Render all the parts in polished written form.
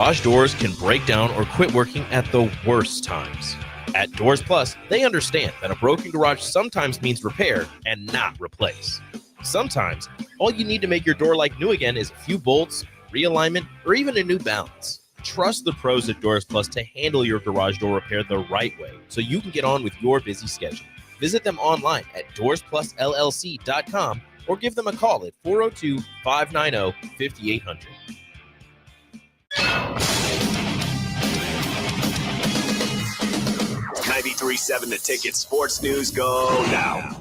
Garage doors can break down or quit working at the worst times. At Doors Plus, they understand that a broken garage sometimes means repair and not replace. Sometimes, all you need to make your door like new again is a few bolts, realignment, or even a new balance. Trust the pros at Doors Plus to handle your garage door repair the right way so you can get on with your busy schedule. Visit them online at doorsplusllc.com or give them a call at 402-590-5800. 93.7 The Ticket Sports News go now.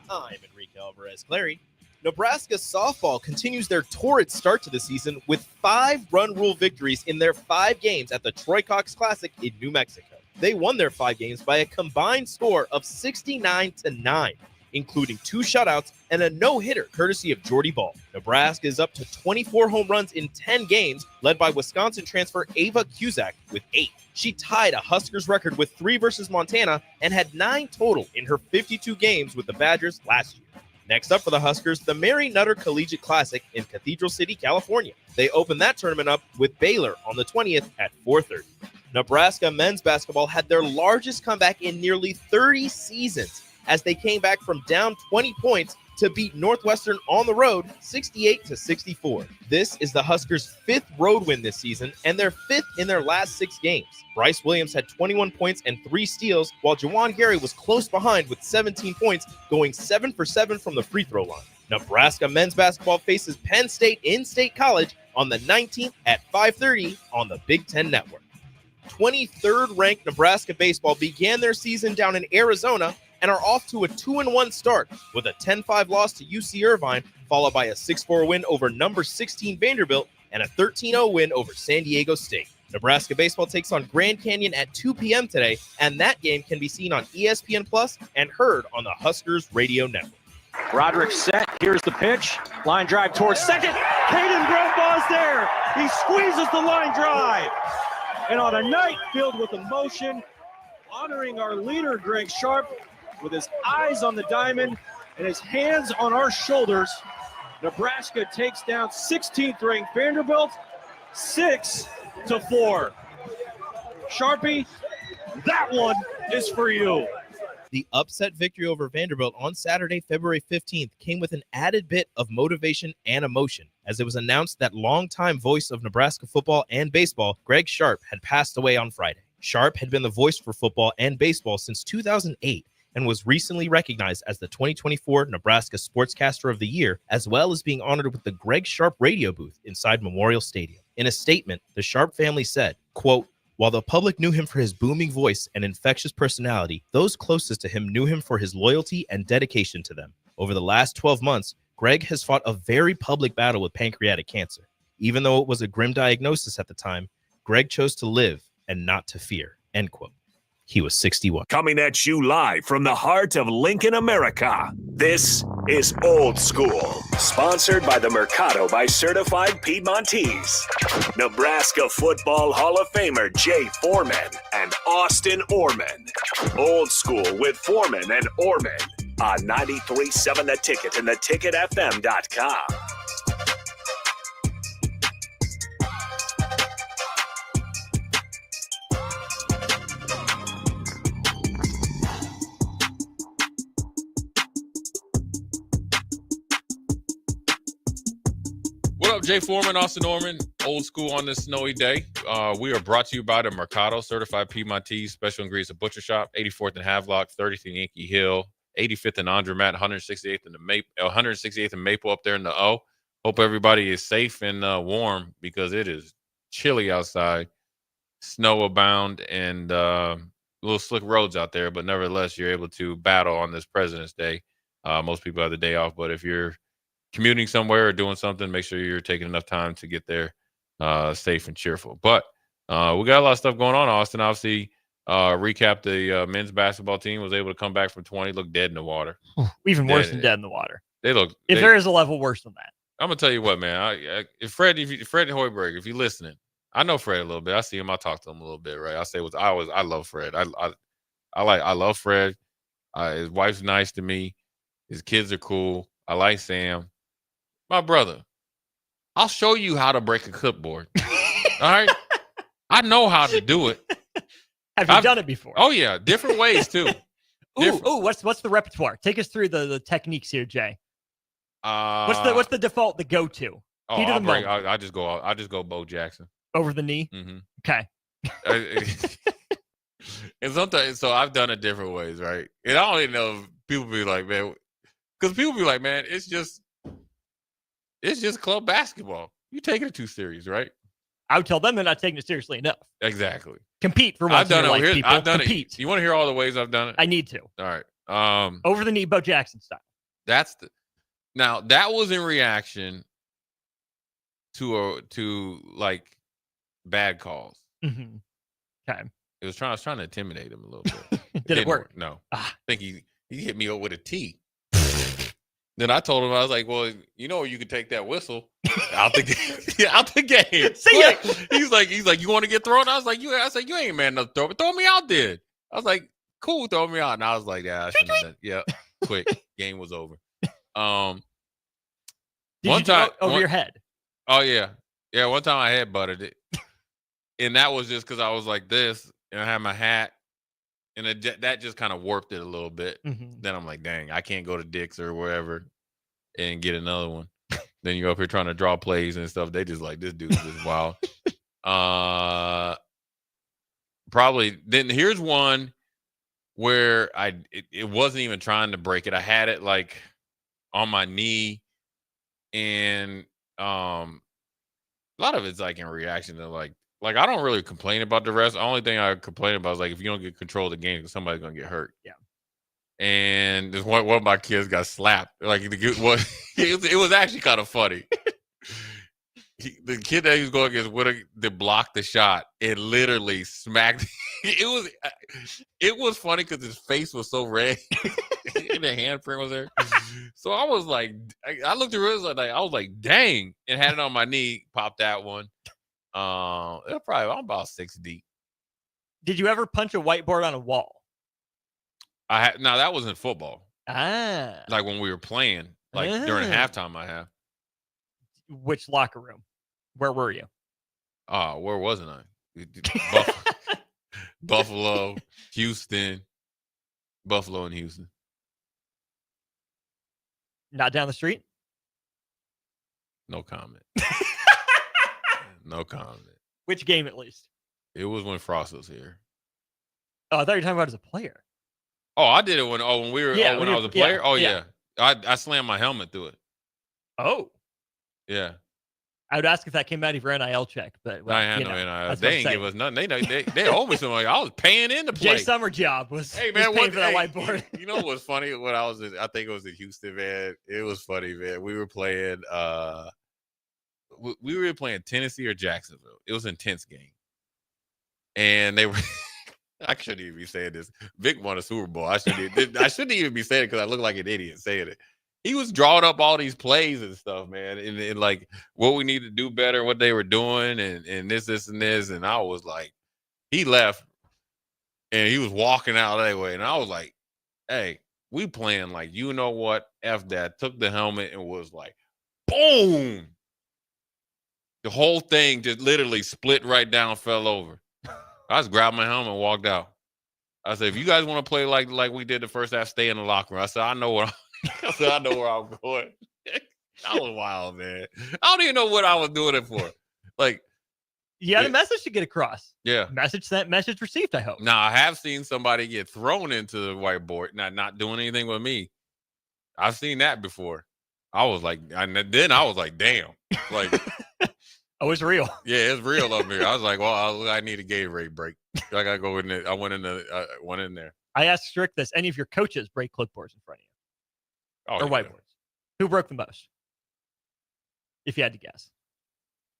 I'm Enrique Alvarez-Clary. Nebraska softball continues their torrid start to the season with 5 run-rule victories in their 5 games at the Troy Cox Classic in New Mexico. They won their 5 games by a combined score of 69-9, including 2 shutouts and a no-hitter courtesy of Jordy Ball. Nebraska is up to 24 home runs in 10 games, led by Wisconsin transfer Ava Cusack with 8. She tied a Huskers record with 3 versus Montana and had 9 total in her 52 games with the Badgers last year. Next up for the Huskers, the Mary Nutter Collegiate Classic in Cathedral City, California. They opened that tournament up with Baylor on the 20th at 4:30. Nebraska men's basketball had their largest comeback in nearly 30 seasons as they came back from down 20 points to beat Northwestern on the road 68-64. This is the Huskers' 5th road win this season and their 5th in their last 6 games. Bryce Williams had 21 points and 3 steals, while Jawan Gary was close behind with 17 points, going 7 for 7 from the free throw line. Nebraska men's basketball faces Penn State in State College on the 19th at 5:30 on the Big Ten Network. 23rd ranked Nebraska baseball began their season down in Arizona and are off to a 2-1 start with a 10-5 loss to UC Irvine, followed by a 6-4 win over number 16 Vanderbilt and a 13-0 win over San Diego State. Nebraska baseball takes on Grand Canyon at 2 p.m. today, and that game can be seen on ESPN Plus and heard on the Huskers Radio Network. Roderick set. Here's the pitch. Line drive towards second. Caden Brumbaugh is there. He squeezes the line drive. And on a night filled with emotion, honoring our leader, Greg Sharp, with his eyes on the diamond and his hands on our shoulders, Nebraska takes down 16th ranked Vanderbilt 6-4. Sharpie, that one is for you. The upset victory over Vanderbilt on Saturday, February 15th came with an added bit of motivation and emotion, as it was announced that longtime voice of Nebraska football and baseball, Greg Sharp, had passed away on Friday. Sharp had been the voice for football and baseball since 2008 and was recently recognized as the 2024 Nebraska Sportscaster of the Year, as well as being honored with the Greg Sharp radio booth inside Memorial Stadium. In a statement, the Sharp family said, quote, "While the public knew him for his booming voice and infectious personality, those closest to him knew him for his loyalty and dedication to them. Over the last 12 months, Greg has fought a very public battle with pancreatic cancer. Even though it was a grim diagnosis at the time, Greg chose to live and not to fear." End quote. He was 61. Coming at you live from the heart of Lincoln, America. This is Old School, sponsored by the Mercado by Certified Piedmontese. Nebraska Football Hall of Famer Jay Foreman and Austin Oerman. Old School with Foreman and Oerman on 93.7 The Ticket and theticketfm.com. What up, Jay Foreman, Austin Oerman, Old School on this snowy day. We are brought to you by the Mercado, Certified Piedmontese, Special Ingredients and Butcher Shop, 84th and Havelock, 30th and Yankee Hill, 85th and Andromat, 168th and 168th and Maple up there in the O. Hope everybody is safe and warm because it is chilly outside, snow abound, and little slick roads out there. But nevertheless, you're able to battle on this President's Day. Most people have the day off, but if you're commuting somewhere or doing something, make sure you're taking enough time to get there safe and cheerful. But we got a lot of stuff going on. Austin, obviously, recap the men's basketball team was able to come back from 20, look dead in the water. Even worse than dead in the water. There is a level worse than that. I'm gonna tell you what, man. If Fred Hoiberg, if you're listening, I know Fred a little bit. I see him. I talk to him a little bit, right? I love Fred. I love Fred. His wife's nice to me. His kids are cool. I like Sam. My brother, I'll show you how to break a clipboard. All right? I know how to do it. Have you done it before? Oh yeah, different ways too. Ooh, what's the repertoire? Take us through the techniques here, Jay. What's the default, the go-to? Oh, Heat of the moment. I just go Bo Jackson Over the knee? Mm-hmm. Okay. And sometimes, so I've done it different ways, right? And I don't even know if people be like, man, because people be like, man, it's just club basketball. You taking it too serious, right? I would tell them they're not taking it seriously enough. Exactly. Compete for once in your life, people. I've done Compete. it. You want to hear all the ways I've done it? I need to. All right. Over the knee, Bo Jackson style. Now that was in reaction to like bad calls. Mm-hmm. Okay. I was trying to intimidate him a little bit. Did it work? No. I think he hit me up with a T. Then I told him, I was like, well, you could take that whistle out the game. See ya. He's like, you want to get thrown? I was like, you ain't man enough to throw, but throw me out there. I was like, cool, throw me out. And I was like, yeah, I shouldn't have done. Yeah, quick, game was over. Did you do over your head? Oh yeah. One time I head butted it, and that was just because I was like this, and I had my hat. And that just kind of warped it a little bit. Mm-hmm. Then I'm like, dang, I can't go to Dick's or wherever and get another one. Then you're up here trying to draw plays and stuff. They just like, this dude's just wild. Probably. Then here's one where it wasn't even trying to break it. I had it like on my knee, and a lot of it's like in reaction to like I don't really complain about the rest. The only thing I complain about is like if you don't get control of the game, somebody's gonna get hurt. Yeah. And this one of my kids got slapped. Like it was actually kind of funny. The kid that he was going against would have blocked the shot and literally smacked. It was funny because his face was so red and the handprint was there. So I was like, I looked at it, I was like, dang, and had it on my knee. Popped that one. I'm about 6 deep. Did you ever punch a whiteboard on a wall? No, that was in football. Like when we were playing, like during halftime. I have. Which locker room? Where were you? Where wasn't I? Buffalo, Houston, Buffalo and Houston. Not down the street? No comment. No comment. Which game, at least? It was when Frost was here. Oh, I thought you were talking about as a player. Oh, I did it when we were when I was a player. Yeah. I slammed my helmet through it. Oh. Yeah. I would ask if that came out of your NIL check, but I had no NIL. They ain't give us nothing. They owe me something. Like, I was paying in to play. Jay summer job was. Hey man, was paying for that whiteboard. You know what's funny? When I think it was in Houston, man. It was funny, man. We were playing. We were playing Tennessee or Jacksonville. It was an intense game, and they were. I shouldn't even be saying this. Vic won a Super Bowl. I shouldn't even be saying it because I look like an idiot saying it. He was drawing up all these plays and stuff, man, and like what we need to do better, what they were doing, and this, and this. And I was like, he left and he was walking out that way. And I was like, hey, we playing like, you know what? F that. Took the helmet and was like, boom. The whole thing just literally split right down, fell over. I just grabbed my helmet and walked out. I said, if you guys want to play like we did the first half, stay in the locker room. I said, I know where I'm going. That was wild, man. I don't even know what I was doing it for. Like, you had a message to get across. Yeah. Message sent, message received, I hope. Now, I have seen somebody get thrown into the whiteboard, not doing anything with me. I've seen that before. I was like, then I was like, damn. Like, oh, it's real. Yeah, it's real up here. I was like, well, I need a Gatorade break. I got to go in there. I went in there. I asked Strick this. Any of your coaches break clipboards in front of you? Oh, or whiteboards? Who broke the most? If you had to guess.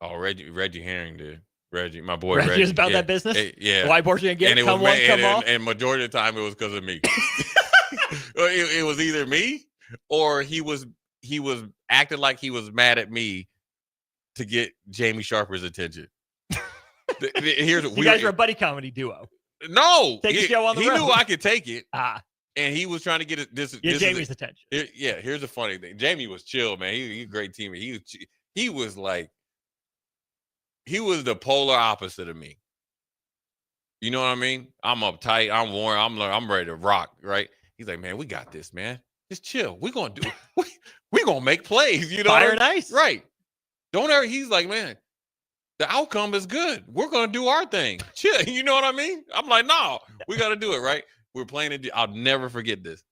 Oh, Reggie Herring did. Reggie, my boy Reggie was about that business? Yeah. The whiteboards you get, come off? And majority of the time, it was because of me. It was either me or he was acting like he was mad at me to get Jamie Sharper's attention. Here's you guys are a buddy comedy duo. No, take a show on the road. He knew I could take it. And he was trying to get Jamie's attention. Here's the funny thing. Jamie was chill, man. He's a great teammate. He was like, he was the polar opposite of me. You know what I mean? I'm uptight. I'm worn. I'm ready to rock. Right? He's like, man, we got this, man. Just chill. We're gonna do. We gonna make plays. You know Fire what I and mean? ice. Right? Don't ever. He's like, man, the outcome is good. We're gonna do our thing. Chill. You know what I mean? I'm like, no, we got to do it. Right? We're playing it. I'll never forget this.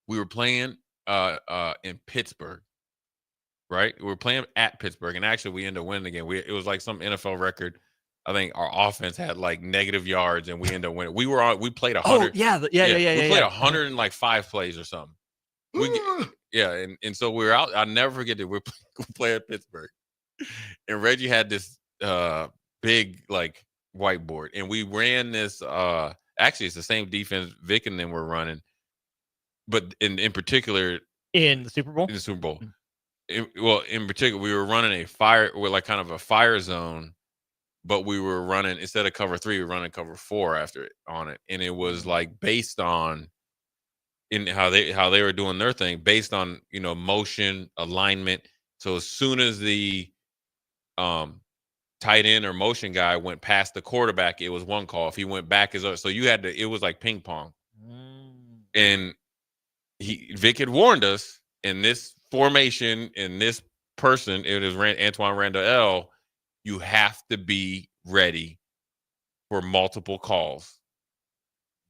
We were playing in Pittsburgh. Right? We were playing at Pittsburgh, and actually, we ended up winning again. It was like some NFL record. I think our offense had like negative yards, and we ended up winning. We played 100. Oh yeah, yeah. We played 105 plays or something. And so we were out. I'll never forget that we played at Pittsburgh, and Reggie had this big like whiteboard, and we ran this. Actually, it's the same defense Vic and them were running, but in particular in the Super Bowl. In the Super Bowl, in particular, we were running a fire with like kind of a fire zone. But we were running, instead of cover 3, we were running cover 4 after it on it. And it was like based on in how they were doing their thing, based on, motion, alignment. So as soon as the tight end or motion guy went past the quarterback, it was one call. If he went back, so you had to, it was like ping pong. And Vic had warned us in this formation, in this person, it was Antoine Randall, you have to be ready for multiple calls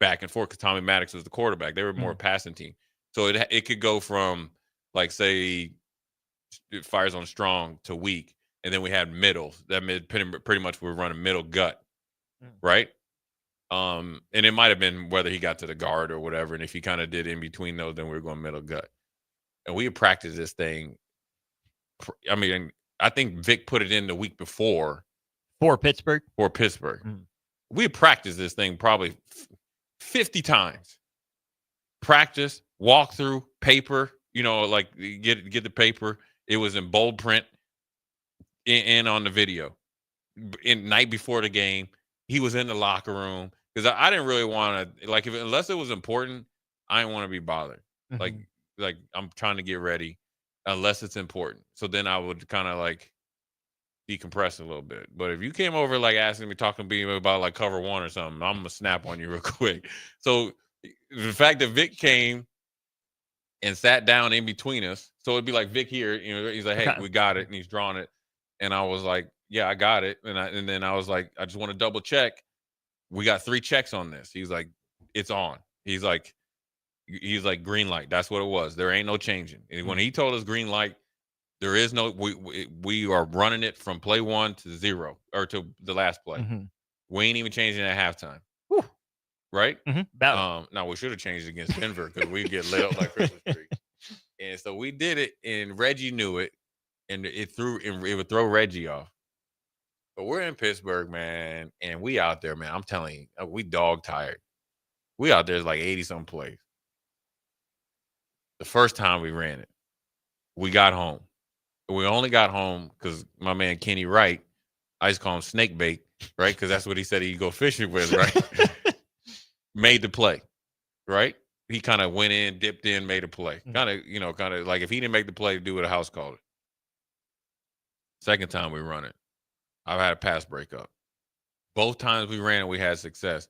back and forth, because Tommy Maddox was the quarterback. They were more passing team. So it could go from, like, say, it fires on strong to weak, and then we had middle. That pretty much we were running middle gut, right? And it might have been whether he got to the guard or whatever, and if he kind of did in between those, then we were going middle gut. And we had practiced this thing. I mean, I think Vic put it in the week before. For Pittsburgh? For Pittsburgh. We practiced this thing probably 50 times. Practice, walk through, paper, like get the paper. It was in bold print and on the video. In night before the game, he was in the locker room, because I didn't really want to, like, unless it was important, I didn't want to be bothered. Like I'm trying to get ready. Unless it's important. So then I would kind of like decompress a little bit. But if you came over like asking me, talking to me about like cover 1 or something, I'm gonna snap on you real quick. So the fact that Vic came and sat down in between us, so it'd be like Vic here, he's like, hey, we got it, and he's drawing it. And I was like, yeah, I got it. And then I was like, I just want to double check. We got 3 checks on this. He's like, it's on. He's like, green light. That's what it was. There ain't no changing. And when he told us green light, there is no, we are running it from play 1 to 0, or to the last play. We ain't even changing at halftime. Right? Now we should have changed against Denver, because we get lit up like Christmas tree. And so we did it, and Reggie knew it, and it would throw Reggie off. But we're in Pittsburgh, man, and we out there, man. I'm telling you, we dog tired. We out there like 80-something plays. The first time we ran it, we got home. We only got home because my man Kenny Wright, I just call him Snake Bait, right? Because that's what he said he'd go fishing with, right? Made the play, right? He kind of went in, dipped in, made a play. Kind of like if he didn't make the play, do what a house called it. Second time we run it, I've had a pass breakup. Both times we ran it, we had success.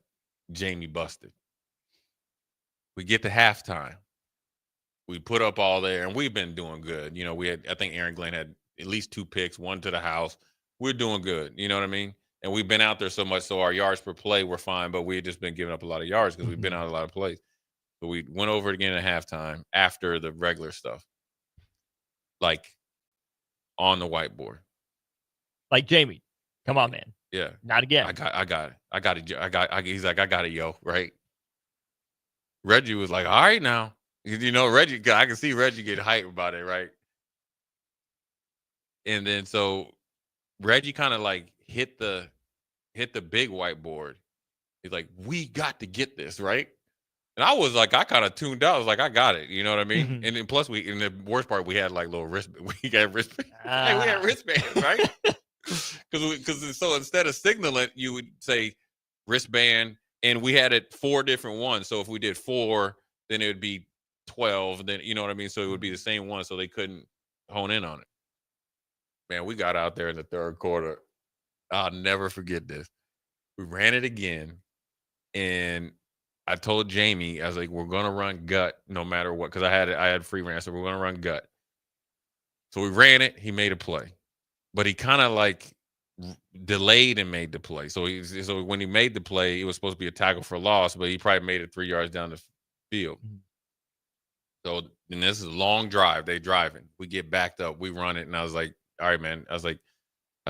Jamie busted. We get to halftime. We put up all there, and we've been doing good. I think Aaron Glenn had at least 2 picks, 1 to the house. We're doing good. You know what I mean? And we've been out there so much, so our yards per play were fine, but we had just been giving up a lot of yards because we've been out a lot of plays. So we went over it again at halftime after the regular stuff, like on the whiteboard. Like, Jamie, come on, man. Yeah. Not again. I got it. He's like, I got it, yo, right? Reggie was like, all right now. Reggie, I can see Reggie get hyped about it, right? And then so Reggie kind of like hit the big whiteboard. He's like, we got to get this, right? And I was like, I kind of tuned out. I was like, I got it. You know what I mean? And then plus in the worst part, we had like little wristbands. We had wristbands. We had wristbands, right? Because so instead of signaling, you would say wristband, and we had it 4 different ones. So if we did 4, then it would be 12. Then, you know what I mean? So it would be the same one, so they couldn't hone in on it. Man, we got out there in the third quarter. I'll never forget this. We ran it again, and I told Jamie, I was like, we're gonna run gut no matter what, because I had free ran, so we're gonna run gut. So we ran it. He made a play, but he kind of like delayed and made the play. So when he made the play, it was supposed to be a tackle for loss, but he probably made it 3 yards down the field. So and this is a long drive. They driving. We get backed up. We run it, and I was like, all right, man. I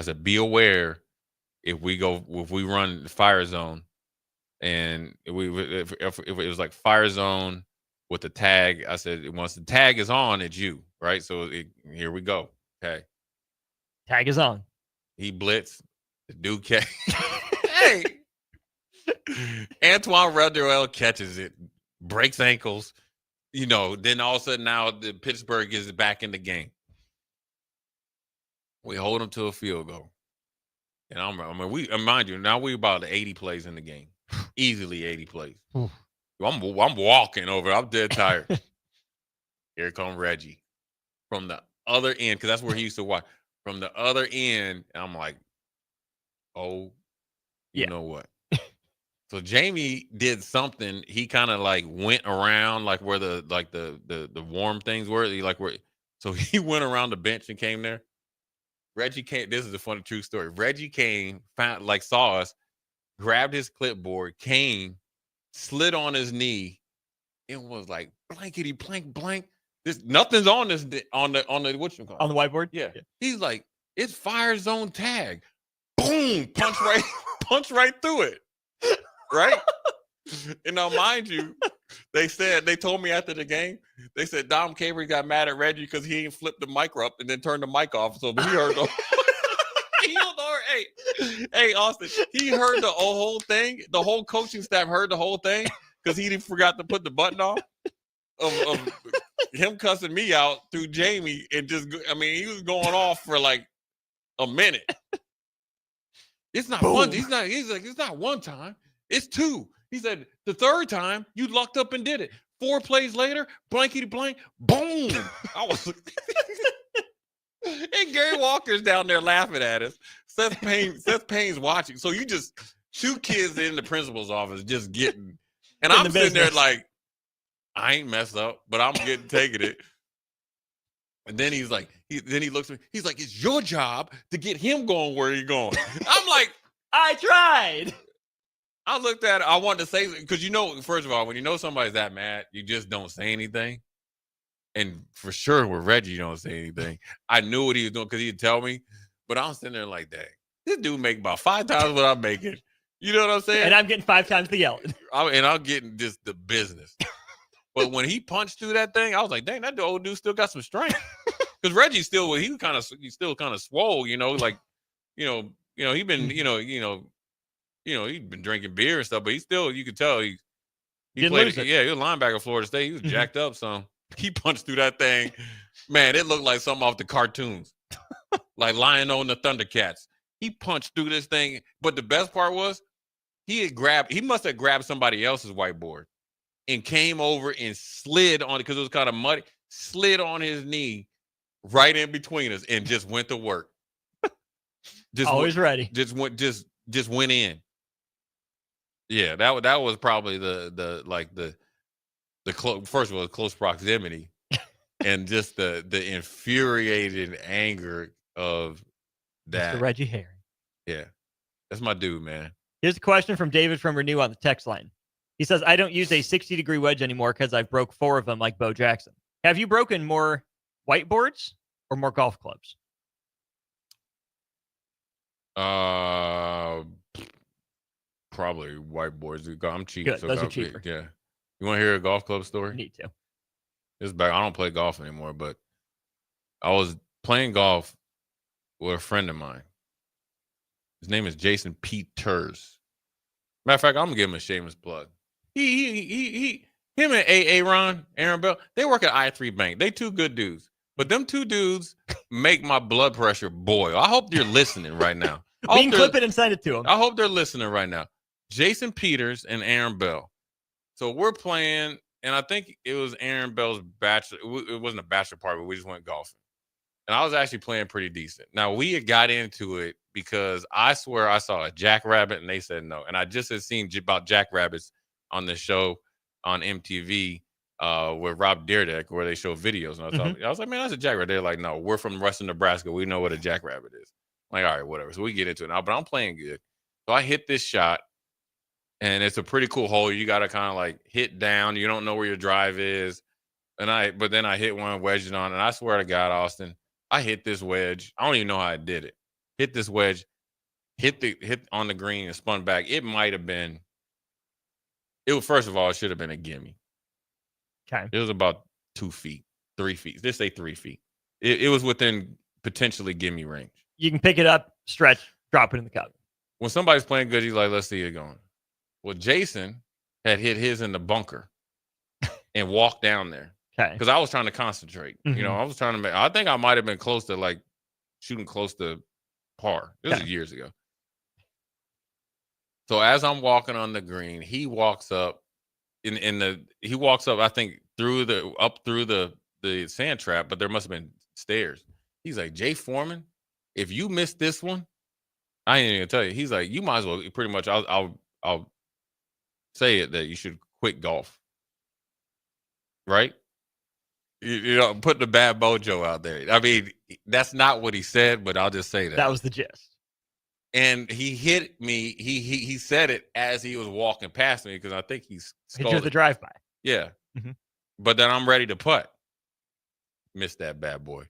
said, be aware if we run the fire zone, and if it was like fire zone with the tag, I said, once the tag is on, it's you, right? So here we go. Okay. Tag is on. He blitzed. The dude came. Hey. Antoine Rudderell catches it, breaks ankles. Then all of a sudden now the Pittsburgh is back in the game. We hold them to a field goal. And mind you, now we're about 80 plays in the game. Easily 80 plays. I'm walking over. I'm dead tired. Here comes Reggie from the other end, because that's where he used to watch. From the other end, and I'm like, oh, you know what? So Jamie did something. He kind of like went around like where the warm things were. So he went around the bench and came there. Reggie came. This is a funny true story. Reggie came, saw us, grabbed his clipboard, came, slid on his knee, and was like blankety blank blank. Nothing's on this on the whatchamacallit? On the whiteboard. Yeah. He's like, it's fire zone tag. Boom! Punch right through it. Right? And now, mind you, they told me after the game, they said Dom Cavery got mad at Reggie because he ain't flipped the mic up and then turned the mic off. So he heard the hey, Austin, he heard the whole thing. The whole coaching staff heard the whole thing because he forgot to put the button off of him cussing me out through Jamie, and he was going off for like a minute. It's not one. He's like, it's not one time. It's two. He said the third time you lucked up and did it. 4 plays later, blankety blank, boom. I was and Gary Walker's down there laughing at us. Seth Payne's watching. So you just 2 kids in the principal's office just getting, and I'm sitting there like, I ain't messed up, but I'm taking it. And then he's like, then he looks at me. He's like, it's your job to get him going where he's going. I'm like, I tried. I looked at it. I wanted to say, because first of all, when you know somebody's that mad, you just don't say anything. And for sure with Reggie, you don't say anything. I knew what he was doing because he'd tell me. But I'm sitting there like, dang, this dude make about 5 times what I'm making. You know what I'm saying? And I'm getting 5 times the yelling. And I'm getting just the business. But when he punched through that thing, I was like, dang, that old dude still got some strength. Because Reggie's still, he's still kind of swole, like, he been, he'd been drinking beer and stuff, but he still, you could tell he played. Yeah, he was a linebacker at Florida State. He was jacked up some. He punched through that thing. Man, it looked like something off the cartoons. Like Lion-O and the Thundercats. He punched through this thing. But the best part was he must have grabbed somebody else's whiteboard and came over and slid on it because it was kind of muddy, slid on his knee right in between us and just went to work. Always ready. Just went in. Yeah, that was probably the first of all, close proximity, and just the infuriated anger of that. Mr. Reggie Herring. Yeah, that's my dude, man. Here's a question from David from Renew on the text line. He says, I don't use a 60-degree wedge anymore because I've broke 4 of them like Bo Jackson. Have you broken more whiteboards or more golf clubs? Probably whiteboards. I'm cheap. Good. So Those are cheaper. Yeah. You want to hear a golf club story? Need to. This back. I don't play golf anymore, but I was playing golf with a friend of mine. His name is Jason Peters. Matter of fact, I'm gonna give him a shameless plug. Him and Aaron Bell, they work at I3 Bank. They 2 good dudes. But them 2 dudes make my blood pressure boil. I hope they're listening right now. We can clip it and send it to them. I hope they're listening right now. Jason Peters and Aaron Bell. So we're playing, and I think it was Aaron Bell's bachelor. It wasn't a bachelor party, but we just went golfing. And I was actually playing pretty decent. Now, we had got into it because I swear I saw a jackrabbit, and they said no. And I just had seen about jackrabbits on the show on MTV with Rob Dyrdek, where they show videos. And I was like, man, that's a jackrabbit. They're like, no, we're from western Nebraska. We know what a jackrabbit is. I'm like, all right, whatever. So we get into it now, but I'm playing good. So I hit this shot, and it's a pretty cool hole. You got to kind of like hit down. You don't know where your drive is. But then I hit one, wedged it on, and I swear to God, Austin, I hit this wedge. I don't even know how I did it. Hit this wedge, hit on the green and spun back. It might have been. First of all, it should have been a gimme. Okay. It was about 2 feet, 3 feet. Let's say 3 feet. It was within potentially gimme range. You can pick it up, stretch, drop it in the cup. When somebody's playing good, he's like, let's see it going. Well, Jason had hit his in the bunker and walked down there. Okay. Because I was trying to concentrate. You know, I was trying to I think I might have been close to like shooting close to par. This was years ago. So as I'm walking on the green, he walks up I think through the sand trap, but there must have been stairs. He's like, Jay Foreman, if you missed this one, I ain't even gonna tell you. He's like, you might as well pretty much I'll say it that you should quit golf. Right? You know, put the bad mojo out there. I mean, that's not what he said, but I'll just say that. That was the gist. And he hit me. He said it as he was walking past me because I think he's hit you the drive-by. Yeah. But then I'm ready to putt. Missed that bad boy.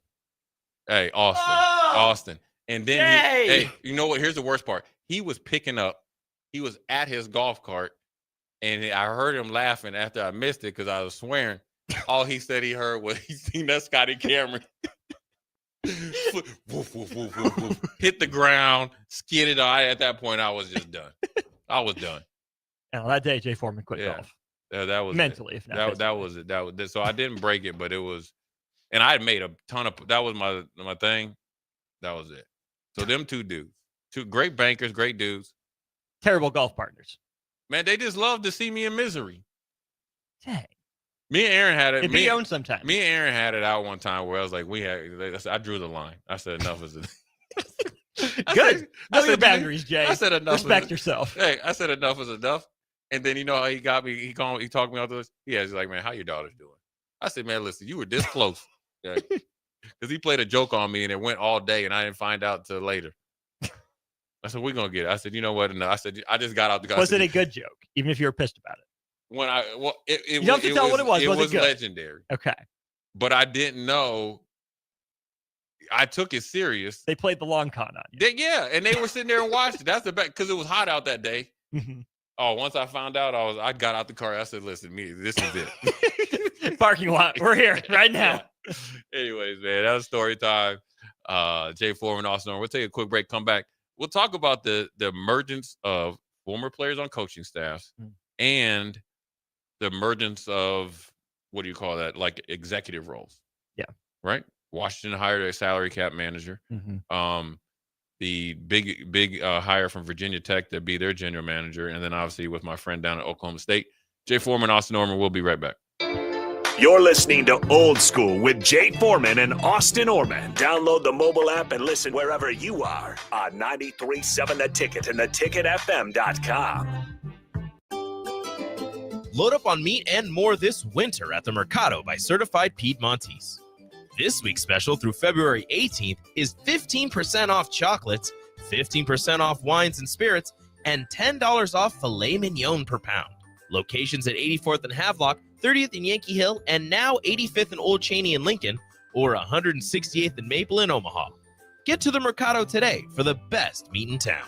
Hey, Austin. And then you know what? Here's the worst part. He was picking up. He was at his golf cart, and I heard him laughing after I missed it because I was swearing. All he said he heard was he seen that Scotty Cameron woof, woof, woof, woof, woof, hit the ground, skidded. At that point, I was just done. I was done. And on that day, Jay Foreman quit golf. That was mentally, if not that was it. That was so I didn't break it, but it was, and I had made a ton of. That was my thing. That was it. So them two dudes, two great bankers, great dudes, terrible golf partners. Man, they just love to see me in misery. Dang. Me and Aaron had it. It'd be owned sometime. Me and Aaron had it out one time where I was like, I drew the line. I said enough is it. Good. Know your boundaries, Jay. I said enough. Respect yourself. Hey, I said enough is enough. And then you know how he got me. He talked me out to this. He's like, man, how your daughter's doing? I said, man, listen, you were this close. Because he played a joke on me and it went all day and I didn't find out till later. I said, we're gonna get it. I said, you know what? No. I said, I just got out the car. Was it a good joke, even if you were pissed about it? You don't have to tell what it was. It was was good? legendary. Okay. But I didn't know. I took it serious. They played the long con on you. And they were sitting there and watched it. That's the best because it was hot out that day. Oh, once I found out, I got out the car. I said, listen, this is it. Parking lot. We're here right now. Yeah. Anyways, man, that was story time. Jay Foreman, Austin Oerman. We'll take a quick break, come back. We'll talk about the emergence of former players on coaching staffs and the emergence of, what do you call that? Like executive roles. Yeah. Right? Washington hired a salary cap manager. The big hire from Virginia Tech to be their general manager. And then obviously with my friend down at Oklahoma State, Jay Foreman, Austin Oerman. We'll be right back. You're listening to Old School with Jay Foreman and Austin Oerman. Download the mobile app and listen wherever you are on 93.7 The Ticket and theticketfm.com. Load up on meat and more this winter at the Mercado by Certified Piedmontese. This week's special through February 18th is 15% off chocolates, 15% off wines and spirits, and $10 off filet mignon per pound. Locations at 84th and Havelock, 30th and Yankee Hill, and now 85th and Old Cheney in Lincoln, or 168th and Maple in Omaha. Get to the Mercado today for the best meat in town.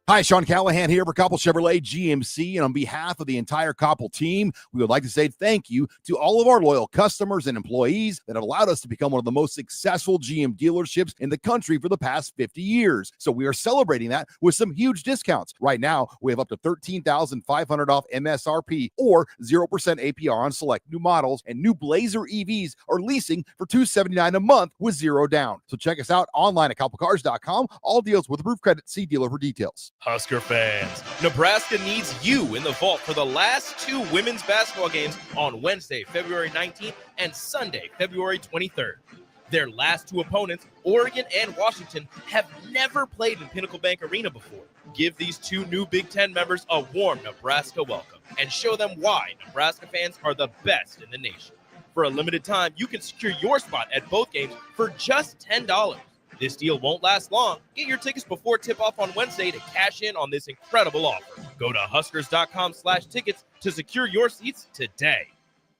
Hi, Sean Callahan here for Koppel Chevrolet GMC, and on behalf of the entire Koppel team, we would like to say thank you to all of our loyal customers and employees that have allowed us to become one of the most successful GM dealerships in the country for the past 50 years. So we are celebrating that with some huge discounts. Right now, we have up to $13,500 off MSRP or 0% APR on select new models, and new Blazer EVs are leasing for $279 a month with zero down. So check us out online at koppelcars.com. All deals with approved credit. See dealer for details. Husker fans, Nebraska needs you in the vault for the last 2 women's basketball games on Wednesday, February 19th and Sunday, February 23rd. Their last 2 opponents, Oregon and Washington, have never played in Pinnacle Bank Arena before. Give these 2 new Big Ten members a warm Nebraska welcome and show them why Nebraska fans are the best in the nation. For a limited time, you can secure your spot at both games for just $10. This deal won't last long. Get your tickets before tip-off on Wednesday to cash in on this incredible offer. Go to huskers.com/tickets to secure your seats today.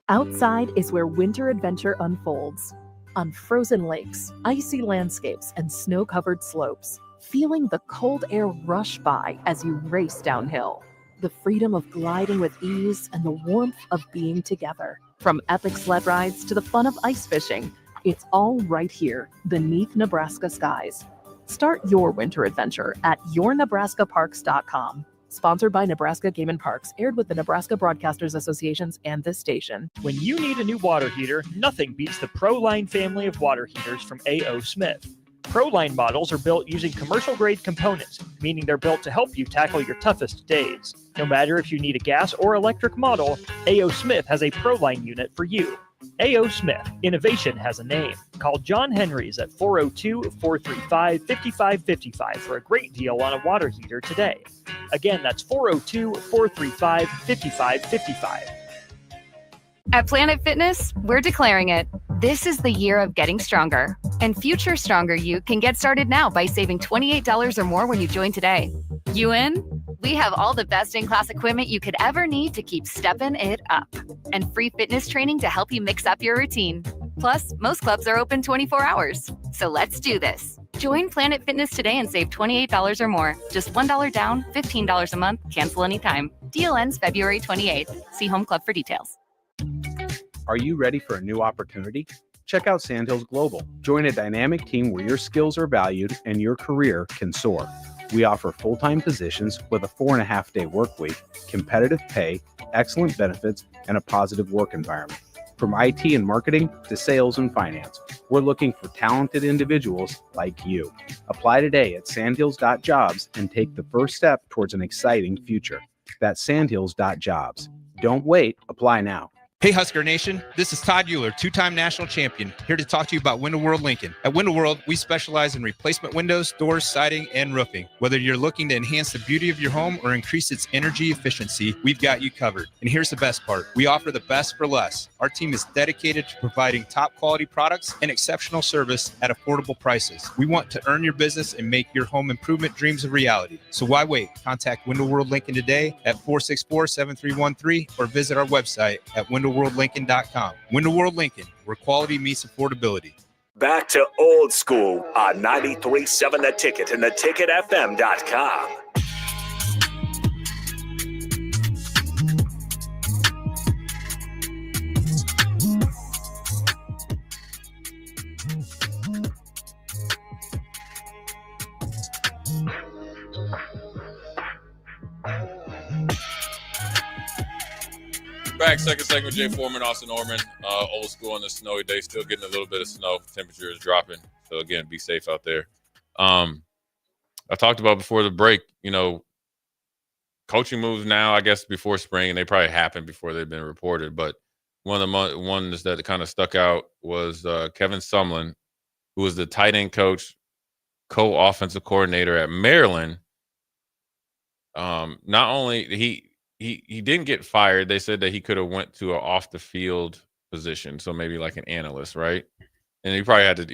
Outside is where winter adventure unfolds. On frozen lakes, icy landscapes, and snow-covered slopes, feeling the cold air rush by as you race downhill. The freedom of gliding with ease and the warmth of being together. From epic sled rides to the fun of ice fishing, it's all right here beneath Nebraska skies. Start your winter adventure at yournebraskaparks.com. Sponsored by Nebraska Game and Parks, aired with the Nebraska Broadcasters Associations and this station. When you need a new water heater, nothing beats the ProLine family of water heaters from A.O. Smith. ProLine models are built using commercial-grade components, meaning they're built to help you tackle your toughest days. No matter if you need a gas or electric model, A.O. Smith has a ProLine unit for you. A.O. Smith, innovation has a name. Call John Henrys at 402-435-5555 for a great deal on a water heater today. Again, that's 402-435-5555. At Planet Fitness, we're declaring it. This is the year of getting stronger. And future stronger you can get started now by saving $28 or more when you join today. You in? We have all the best in-class equipment you could ever need to keep stepping it up. And free fitness training to help you mix up your routine. Plus, most clubs are open 24 hours. So let's do this. Join Planet Fitness today and save $28 or more. Just $1 down, $15 a month, cancel anytime. Deal ends February 28th. See Home Club for details. Are you ready for a new opportunity? Check out Sandhills Global. Join a dynamic team where your skills are valued and your career can soar. We offer full-time positions with a 4.5-day work week, competitive pay, excellent benefits, and a positive work environment. From IT and marketing to sales and finance, we're looking for talented individuals like you. Apply today at sandhills.jobs and take the first step towards an exciting future. That's sandhills.jobs. Don't wait. Apply now. Hey Husker Nation, this is Todd Euler, 2-time national champion, here to talk to you about Window World Lincoln. At Window World, we specialize in replacement windows, doors, siding, and roofing. Whether you're looking to enhance the beauty of your home or increase its energy efficiency, we've got you covered. And here's the best part. We offer the best for less. Our team is dedicated to providing top quality products and exceptional service at affordable prices. We want to earn your business and make your home improvement dreams a reality. So why wait? Contact Window World Lincoln today at 464-7313 or visit our website at windowworldlincoln.com. Window World Lincoln, where quality meets affordability. Back to old school on 93.7 The Ticket and theticketfm.com. Back, second segment, Jay Foreman, Austin Oerman, old school on this snowy day, still getting a little bit of snow. Temperature is dropping. So, again, be safe out there. I talked about before the break, coaching moves now, I guess, before spring, and they probably happened before they've been reported. But one of the ones that kind of stuck out was Kevin Sumlin, who was the tight end coach, co-offensive coordinator at Maryland. Not only he didn't get fired. They said that he could have went to an off the field position, so maybe like an analyst, right? And he probably had to.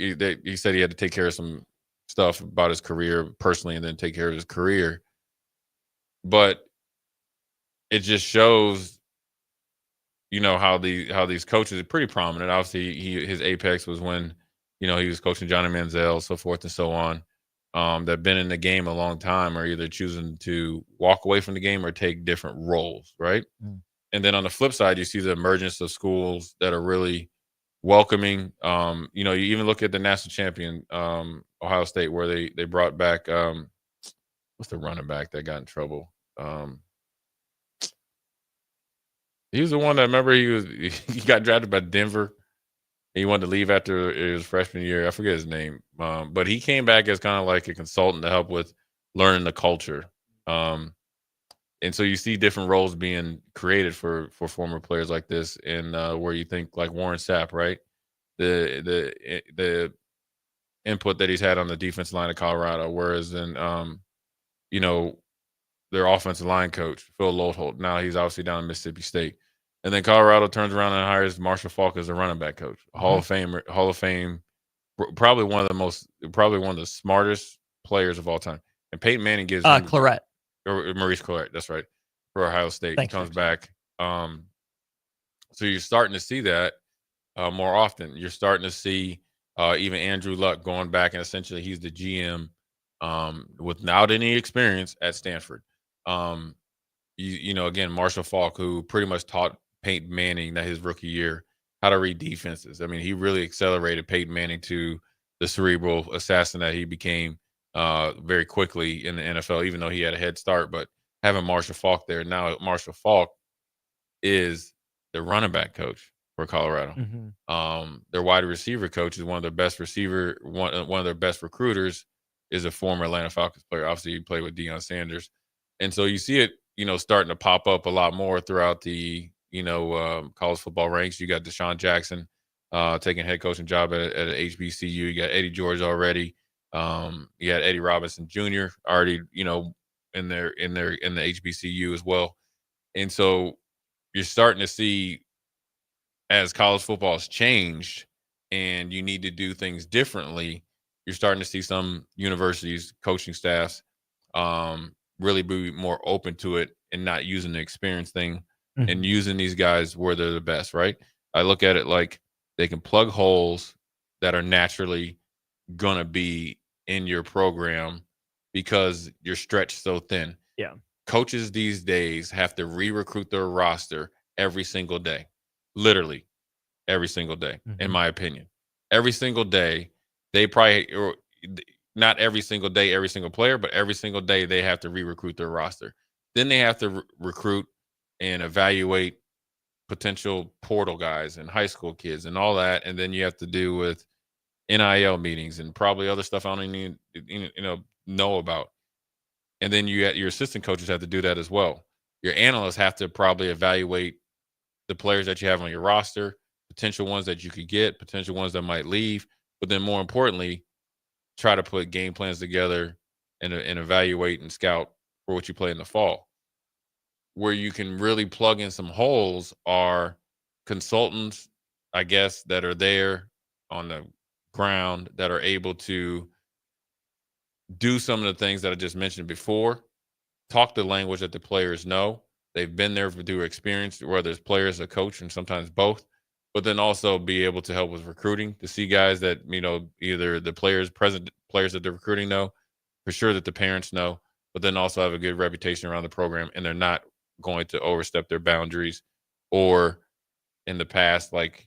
He said he had to take care of some stuff about his career personally, and then take care of his career. But it just shows, how these coaches are pretty prominent. Obviously, his apex was when he was coaching Johnny Manziel, so forth and so on. That been in the game a long time are either choosing to walk away from the game or take different roles, right? And then on the flip side, you see the emergence of schools that are really welcoming. You even look at the national champion, Ohio State, where they brought back what's the running back that got in trouble? He was the one that, remember, he got drafted by Denver. He wanted to leave after his freshman year. I forget his name. But he came back as kind of like a consultant to help with learning the culture. And so you see different roles being created for former players like this, and where you think like Warren Sapp, right? The input that he's had on the defensive line of Colorado, whereas in you know, their offensive line coach, Phil Lodeholt. Now he's obviously down in Mississippi State. And then Colorado turns around and hires Marshall Faulk as a running back coach. Hall of Fame, probably one of the smartest players of all time. And Peyton Manning gives him Claret. or Maurice Claret, that's right, for Ohio State. Thanks, he comes back. So you're starting to see that more often. You're starting to see even Andrew Luck going back, and essentially he's the GM without any experience at Stanford. Again, Marshall Faulk, who pretty much taught Peyton Manning that his rookie year how to read defenses. I mean, he really accelerated Peyton Manning to the cerebral assassin that he became very quickly in the NFL, even though he had a head start. But having Marshall Faulk there, now Marshall Faulk is the running back coach for Colorado. Their wide receiver coach is one of their best one of their best recruiters is a former Atlanta Falcons player. Obviously, he played with Deion Sanders. And so you see it, starting to pop up a lot more throughout the, college football ranks. You got Deshaun Jackson taking head coaching job at HBCU. You got Eddie George already. You got Eddie Robinson Jr. already, in the HBCU as well. And so you're starting to see, as college football has changed and you need to do things differently, you're starting to see some universities, coaching staffs, really be more open to it and not using the experience thing and using these guys where they're the best, right? I look at it like they can plug holes that are naturally going to be in your program because you're stretched so thin. Yeah. Coaches these days have to re-recruit their roster every single day, literally every single day, in my opinion. Every single day, they probably, or not every single day, every single player, but every single day they have to re-recruit their roster. Then they have to recruit and evaluate potential portal guys and high school kids and all that. And then you have to do with NIL meetings and probably other stuff I don't even know about. And then your assistant coaches have to do that as well. Your analysts have to probably evaluate the players that you have on your roster, potential ones that you could get, potential ones that might leave, but then more importantly, try to put game plans together and evaluate and scout for what you play in the fall. Where you can really plug in some holes are consultants, I guess, that are there on the ground that are able to do some of the things that I just mentioned before, talk the language that the players know. They've been there through experience, whether it's players, a coach, and sometimes both, but then also be able to help with recruiting, to see guys that, either the present players that they're recruiting know, for sure that the parents know, but then also have a good reputation around the program, and they're not going to overstep their boundaries, or in the past, like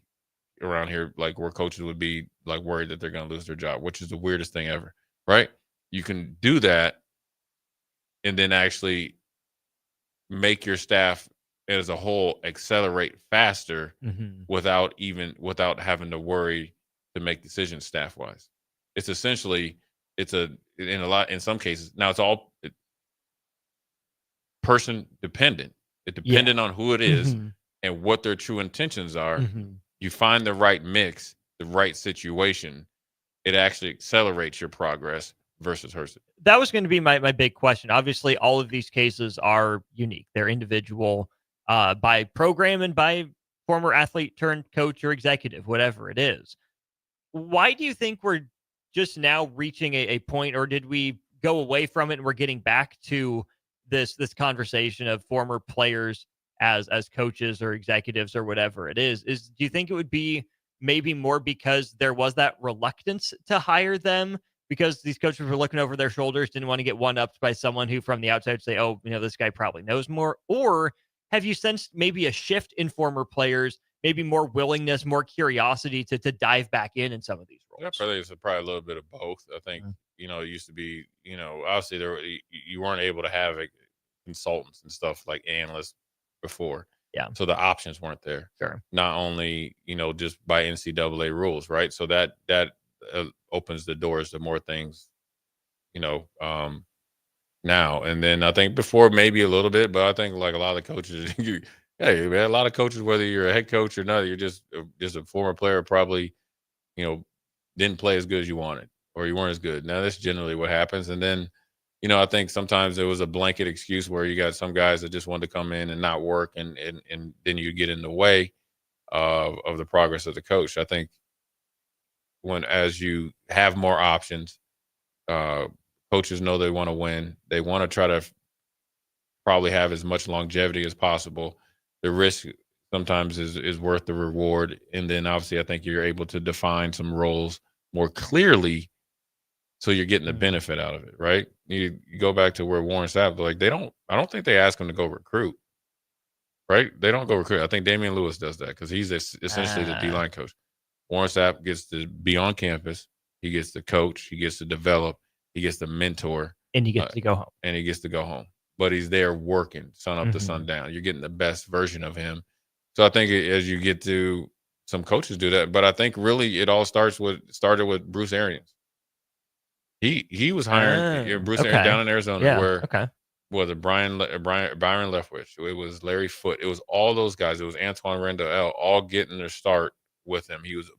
around here, like where coaches would be like worried that they're going to lose their job, which is the weirdest thing ever, right? You can do that and then actually make your staff as a whole accelerate faster without having to worry to make decisions staff wise. It's essentially, in some cases, now it's all person dependent. It dependent on who it is and what their true intentions are. You find the right mix, the right situation, it actually accelerates your progress versus hurts it. That was going to be my big question. Obviously, all of these cases are unique. They're individual by program and by former athlete turned coach or executive, whatever it is. Why do you think we're just now reaching a point, or did we go away from it and we're getting back to this conversation of former players as coaches or executives or whatever it is? Do you think it would be maybe more because there was that reluctance to hire them, because these coaches were looking over their shoulders, didn't want to get one-upped by someone who from the outside would say, oh, this guy probably knows more? Or have you sensed maybe a shift in former players, maybe more willingness, more curiosity to dive back in some of these roles? Yeah, probably a little bit of both. I think, it used to be, obviously you weren't able to have consultants and stuff like analysts before. Yeah. So the options weren't there. Sure. Not only, just by NCAA rules, right? So that opens the doors to more things, now. And then I think before maybe a little bit, but I think like a lot of the coaches, hey man, a lot of coaches, whether you're a head coach or not, you're just a former player, probably didn't play as good as you wanted or you weren't as good. Now that's generally what happens. And then I think sometimes there was a blanket excuse where you got some guys that just wanted to come in and not work, and then you get in the way of the progress of the coach. I think as you have more options, coaches know they want to win. They want to try to probably have as much longevity as possible. The risk sometimes is worth the reward. And then obviously I think you're able to define some roles more clearly, so you're getting the benefit out of it, right? You go back to where Warren Sapp, like I don't think they ask him to go recruit, right? They don't go recruit. I think Damian Lewis does that because he's essentially the D-line coach. Warren Sapp gets to be on campus. He gets to coach. He gets to develop. He gets to mentor. And he gets to go home. And he gets to go home. But he's there working sun up to sundown. You're getting the best version of him. So I think as you get to some coaches do that, but I think really it all started with Bruce Arians. He was hiring Bruce Arians down in Arizona, where was it Byron Leftwich? It was Larry Foote. It was all those guys. It was Antoine Randall, all getting their start with him. He was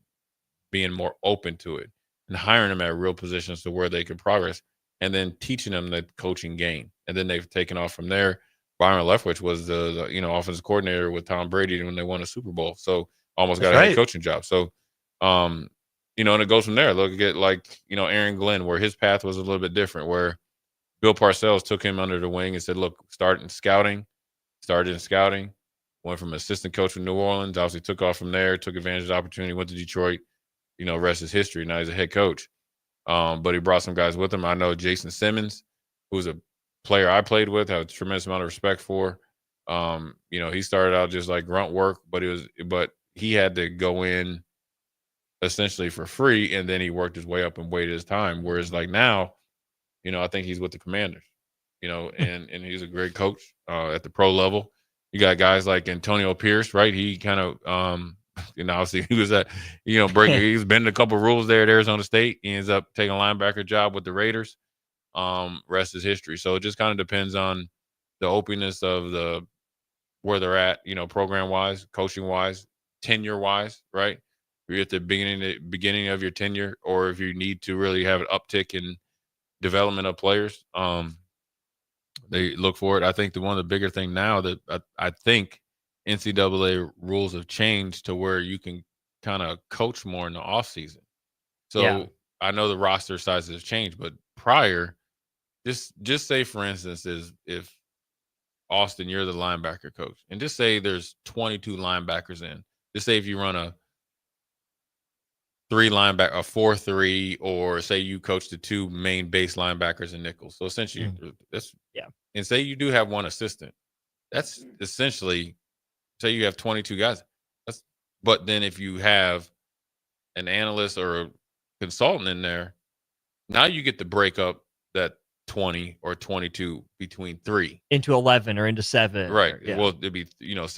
being more open to it and hiring them at real positions to where they could progress, and then teaching them the coaching game. And then they've taken off from there. Byron Leftwich was the offensive coordinator with Tom Brady when they won a Super Bowl. So almost got a head coaching job. So, and it goes from there. Look at Aaron Glenn, where his path was a little bit different, where Bill Parcells took him under the wing and said, look, started in scouting, went from assistant coach in New Orleans, obviously took off from there, took advantage of the opportunity, went to Detroit, rest is history. Now he's a head coach. But he brought some guys with him. I know Jason Simmons, who's a player I played with, have a tremendous amount of respect for. He started out just like grunt work, but he had to go in essentially for free, and then he worked his way up and waited his time. Whereas like now, I think he's with the Commanders, and he's a great coach at the pro level. You got guys like Antonio Pierce, right? He kind of obviously he was breaking. He's bending a couple rules there at Arizona State. He ends up taking a linebacker job with the Raiders. Rest is history. So it just kind of depends on the openness of where they're at, program wise, coaching wise, tenure wise, right? If you're at the beginning of your tenure, or if you need to really have an uptick in development of players, they look for it. I think one of the bigger thing now that I think NCAA rules have changed to where you can kind of coach more in the off season. So I know the roster sizes have changed, but prior, just say for instance, if Austin, you're the linebacker coach, and just say there's 22 linebackers in. Just say if you run a 4-3, or say you coach the two main base linebackers and nickels. So essentially, and say you do have one assistant. That's essentially, say you have 22 guys. But then if you have an analyst or a consultant in there, now you get to break up that 20 or 22 between 3 into 11 or into 7. Right. Well, it'd be 7.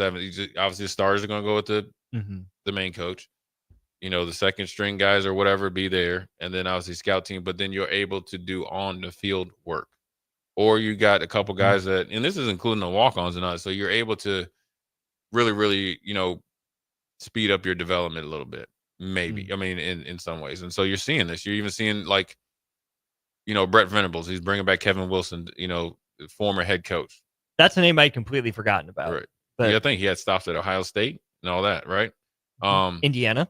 Obviously, the starters are going to go with the main coach. The second string guys or whatever be there, and then obviously scout team. But then you're able to do on the field work, or you got a couple guys that, and this is including the walk-ons and all. So you're able to really, really, speed up your development a little bit. Maybe. I mean, in some ways. And so you're seeing this. You're even seeing like, Brett Venables. He's bringing back Kevin Wilson, former head coach. That's a name I'd completely forgotten about. Right. But I think he had stops at Ohio State and all that, right? Indiana.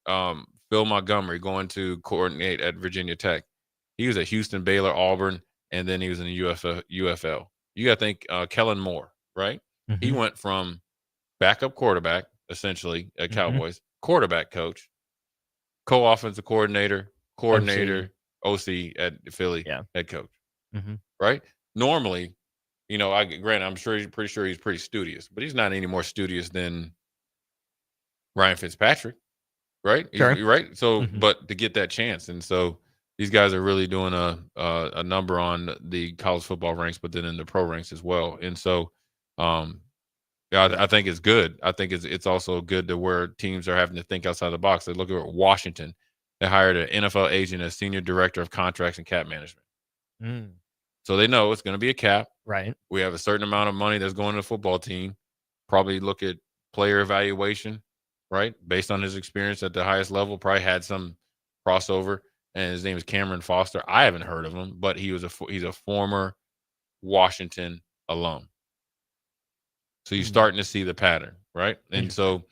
Phil Montgomery going to coordinate at Virginia Tech. He was at Houston, Baylor, Auburn, and then he was in the UFL. You got to think Kellen Moore, right? He went from backup quarterback, essentially, at Cowboys, quarterback coach, co-offensive coordinator, OC at Philly, head coach, right? Normally, I'm pretty sure he's pretty studious, but he's not any more studious than Ryan Fitzpatrick, right? Sure. Right. So, but to get that chance, and so these guys are really doing a number on the college football ranks, but then in the pro ranks as well. And so, I think it's good. I think it's also good to where teams are having to think outside the box. They look at Washington. They hired an NFL agent as senior director of contracts and cap management. So they know it's going to be a cap. Right. We have a certain amount of money that's going to the football team. Probably look at player evaluation, right? Based on his experience at the highest level, probably had some crossover. And his name is Cameron Foster. I haven't heard of him, but he's a former Washington alum. So you're starting to see the pattern, right? And so,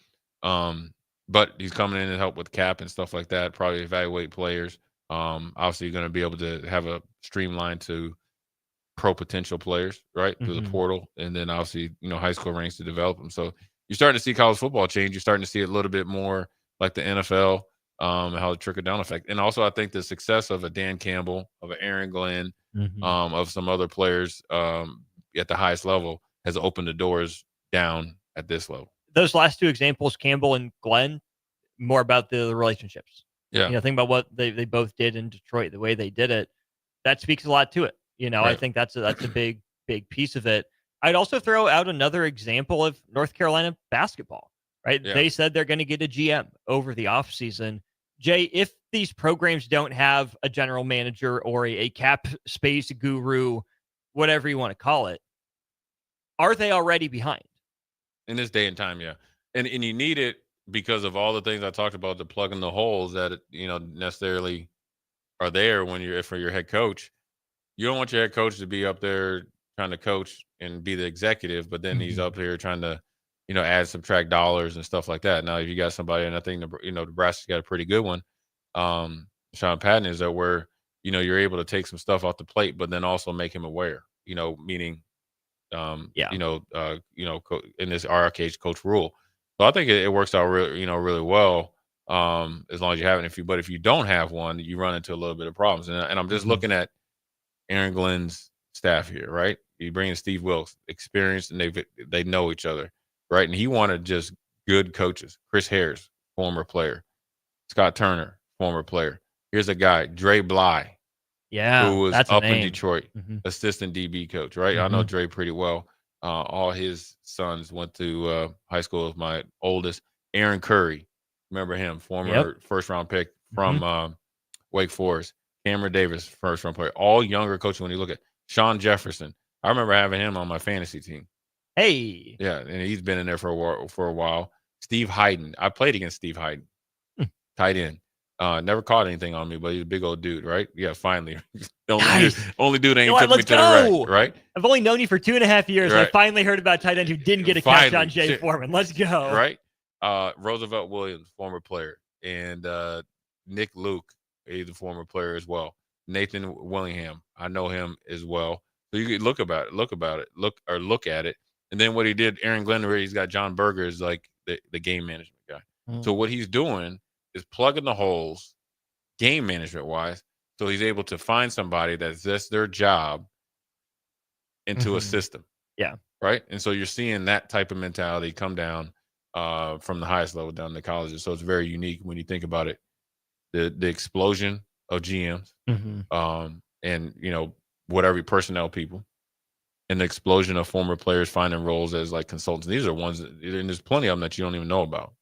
but he's coming in to help with cap and stuff like that, probably evaluate players. Obviously, you're going to be able to have a streamline to pro potential players, right, through the portal. And then obviously, high school ranks to develop them. So you're starting to see college football change. You're starting to see it a little bit more like the NFL, how the trickle-down effect. And also, I think the success of a Dan Campbell, of an Aaron Glenn, of some other players at the highest level has opened the doors down at this level. Those last two examples, Campbell and Glenn, more about the relationships. Yeah. Think about what they both did in Detroit, the way they did it. That speaks a lot to it. Right. I think that's a big piece of it. I'd also throw out another example of North Carolina basketball, right? Yeah. They said they're going to get a GM over the offseason. Jay, if these programs don't have a general manager or a cap space guru, whatever you want to call it, are they already behind? In this day and time, yeah. And you need it because of all the things I talked about, the plug in the holes that, necessarily are there when you're for your head coach. You don't want your head coach to be up there trying to coach and be the executive, but then he's up here trying to, add, subtract dollars and stuff like that. Now, if you got somebody, and I think, Nebraska's got a pretty good one, Sean Patton, is that where, you're able to take some stuff off the plate, but then also make him aware, meaning, in this RKH Coach Rule. So I think it works out really well, as long as you have it. But if you don't have one, you run into a little bit of problems. And I'm just looking at Aaron Glenn's staff here, right? You bring in Steve Wilkes, experienced, and they know each other, right? And he wanted just good coaches. Chris Harris, former player. Scott Turner, former player. Here's a guy, Dre Bly, who was up in Detroit, assistant DB coach, right? I know Dre pretty well. All his sons went to high school with my oldest, Aaron Curry. Remember him, former first-round pick from Wake Forest. Cameron Davis, first-round player. All younger coaches when you look at Sean Jefferson. I remember having him on my fantasy team. Hey. Yeah, and he's been in there for a while. Steve Hayden. I played against Steve Hayden, tight end. Never caught anything on me, but he's a big old dude, right? Yeah, finally. only dude ain't took me to the rack, right? I've only known you for 2.5 years. Right. I finally heard about tight end who didn't get a catch on Jay Foreman. Let's go. Right? Roosevelt Williams, former player. And Nick Luke, he's a former player as well. Nathan Willingham, I know him as well. So you could look at it. And then what he did, Aaron Glenn, he's got John Berger as like the game management guy. So what he's doing is plugging the holes, game management wise, so he's able to find somebody that's just their job into a system. Yeah. Right. And so you're seeing that type of mentality come down from the highest level down to colleges. So it's very unique when you think about it. The explosion of GMs, and whatever personnel people, and the explosion of former players finding roles as like consultants. These are ones, and there's plenty of them that you don't even know about.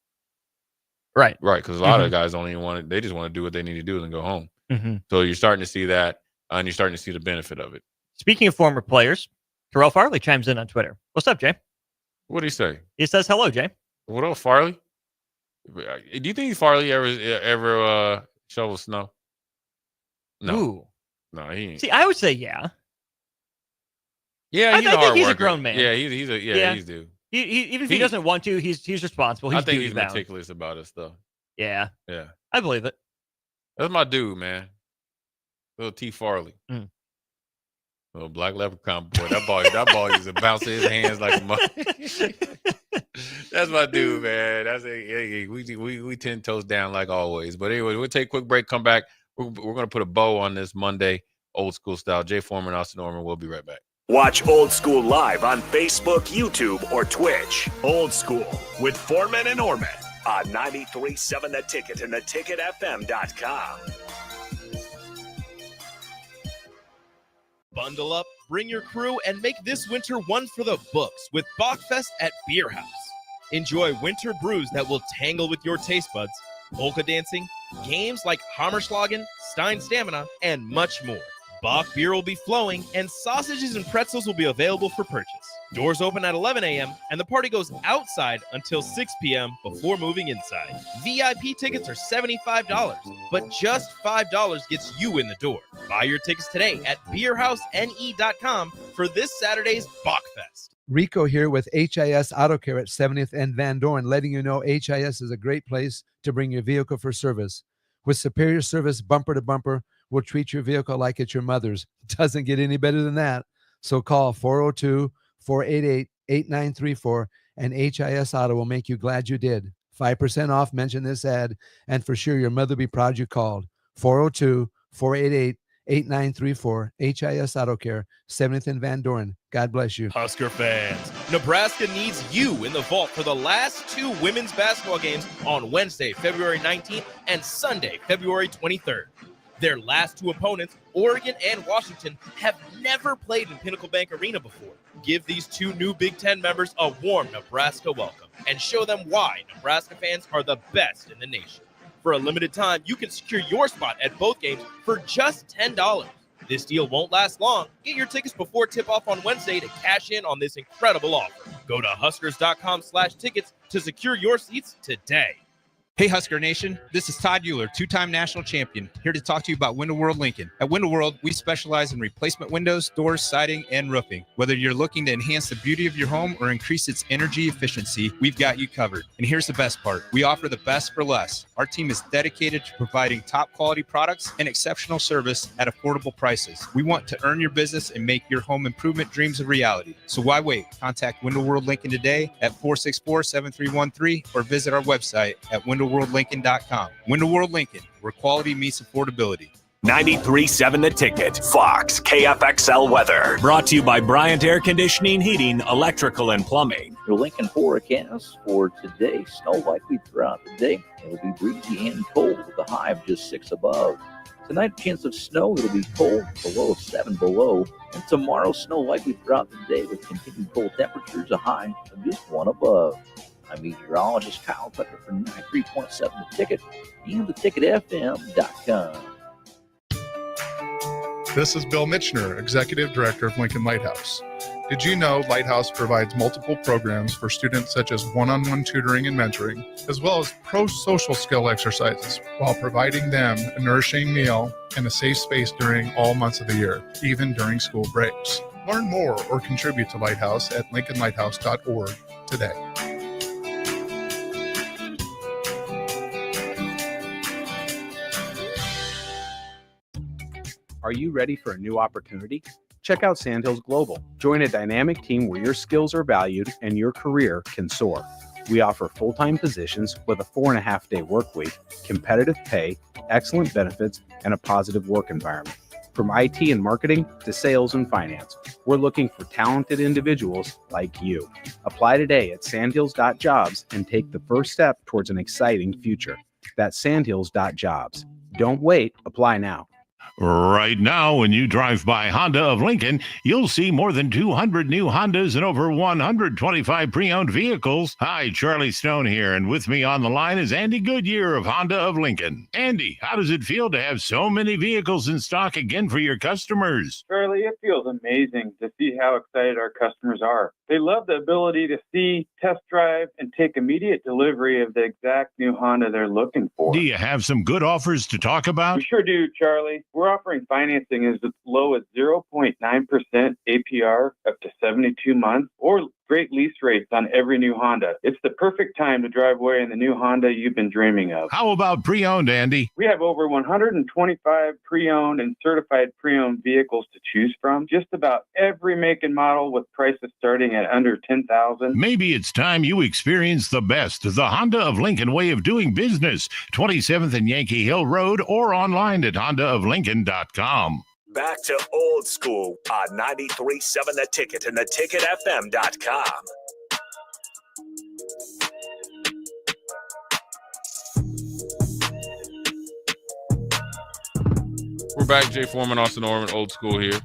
Right. Because a lot of guys don't even want to. They just want to do what they need to do and go home. So you're starting to see that, and you're starting to see the benefit of it. Speaking of former players, Terrell Farley chimes in on Twitter. What's up, Jay? What did he say? He says, hello, Jay. What up, Farley? Do you think Farley ever shovel snow? No. Ooh. No, he ain't. See, I would say yeah. Yeah, I think he's a grown man. Yeah, he's dude. Even if he doesn't want to, he's responsible. I think he's meticulous about his stuff. Yeah. Yeah. I believe it. That's my dude, man. Little T. Farley. Little black leprechaun boy. That ball used to bounce in his hands like a monkey. That's my dude, man. We 10 toes down like always. But anyway, we'll take a quick break, come back. We're going to put a bow on this Monday, old school style. Jay Foreman, Austin Oerman. We'll be right back. Watch Old School live on Facebook, YouTube, or Twitch. Old School with Foreman and Oerman on 93.7 The Ticket and theticketfm.com. Bundle up, bring your crew, and make this winter one for the books with Bachfest at Beer House. Enjoy winter brews that will tangle with your taste buds, polka dancing, games like Hammerschlagen, Stein Stamina, and much more. Bach beer will be flowing, and sausages and pretzels will be available for purchase. Doors open at 11 a.m., and the party goes outside until 6 p.m. before moving inside. VIP tickets are $75, but just $5 gets you in the door. Buy your tickets today at beerhousene.com for this Saturday's Bachfest. Rico here with HIS Auto Care at 70th and Van Dorn, letting you know HIS is a great place to bring your vehicle for service. With superior service bumper to bumper, we'll treat your vehicle like it's your mother's. It doesn't get any better than that. So call 402-488-8934 and HIS Auto will make you glad you did. 5% off, mention this ad, and for sure your mother will be proud you called. 402-488-8934, HIS Auto Care, 70th and Van Dorn. God bless you. Husker fans, Nebraska needs you in the vault for the last two women's basketball games on Wednesday, February 19th and Sunday, February 23rd. Their last two opponents, Oregon and Washington, have never played in Pinnacle Bank Arena before. Give these two new Big Ten members a warm Nebraska welcome and show them why Nebraska fans are the best in the nation. For a limited time, you can secure your spot at both games for just $10. This deal won't last long. Get your tickets before tip-off on Wednesday to cash in on this incredible offer. Go to Huskers.com/tickets to secure your seats today. Hey, Husker Nation, this is Todd Euler, two-time national champion, here to talk to you about Window World Lincoln. At Window World, we specialize in replacement windows, doors, siding, and roofing. Whether you're looking to enhance the beauty of your home or increase its energy efficiency, we've got you covered. And here's the best part. We offer the best for less. Our team is dedicated to providing top-quality products and exceptional service at affordable prices. We want to earn your business and make your home improvement dreams a reality. So why wait? Contact Window World Lincoln today at 464-7313 or visit our website at WindowWorldLincoln.com. Window World Lincoln, where quality meets affordability. 93.7 The Ticket, Fox, KFXL weather. Brought to you by Bryant Air Conditioning, Heating, Electrical, and Plumbing. Your Lincoln forecast for today: snow likely throughout the day. It'll be breezy and cold with a high of just 6 above. Tonight, chance of snow. It'll be cold, below 7 below. And tomorrow, snow likely throughout the day with continued cold temperatures, a high of just 1 above. I'm meteorologist Kyle Tucker for 93.7 The Ticket and theticketfm.com. This is Bill Mitchner, Executive Director of Lincoln Lighthouse. Did you know Lighthouse provides multiple programs for students such as one-on-one tutoring and mentoring, as well as pro-social skill exercises, while providing them a nourishing meal and a safe space during all months of the year, even during school breaks? Learn more or contribute to Lighthouse at lincolnlighthouse.org today. Are you ready for a new opportunity? Check out Sandhills Global. Join a dynamic team where your skills are valued and your career can soar. We offer full-time positions with a 4.5-day work week, competitive pay, excellent benefits, and a positive work environment. From IT and marketing to sales and finance, we're looking for talented individuals like you. Apply today at sandhills.jobs and take the first step towards an exciting future. That's sandhills.jobs. Don't wait. Apply now. Right now, when you drive by Honda of Lincoln, you'll see more than 200 new Hondas and over 125 pre-owned vehicles. Hi, Charlie Stone here, and with me on the line is Andy Goodyear of Honda of Lincoln. Andy, how does it feel to have so many vehicles in stock again for your customers? Charlie, it feels amazing to see how excited our customers are. They love the ability to see, test drive, and take immediate delivery of the exact new Honda they're looking for. Do you have some good offers to talk about? We sure do, Charlie. We're offering financing as low as 0.9% APR up to 72 months, or great lease rates on every new Honda. It's the perfect time to drive away in the new Honda you've been dreaming of. How about pre-owned, Andy? We have over 125 pre-owned and certified pre-owned vehicles to choose from. Just about every make and model with prices starting at under $10,000. Maybe it's time you experience the best, the Honda of Lincoln way of doing business. 27th and Yankee Hill Road, or online at hondaoflincoln.com. Back to old school on 93.7 The Ticket and theticketfm.com. We're back. Jay Foreman, Austin Oerman, old school here.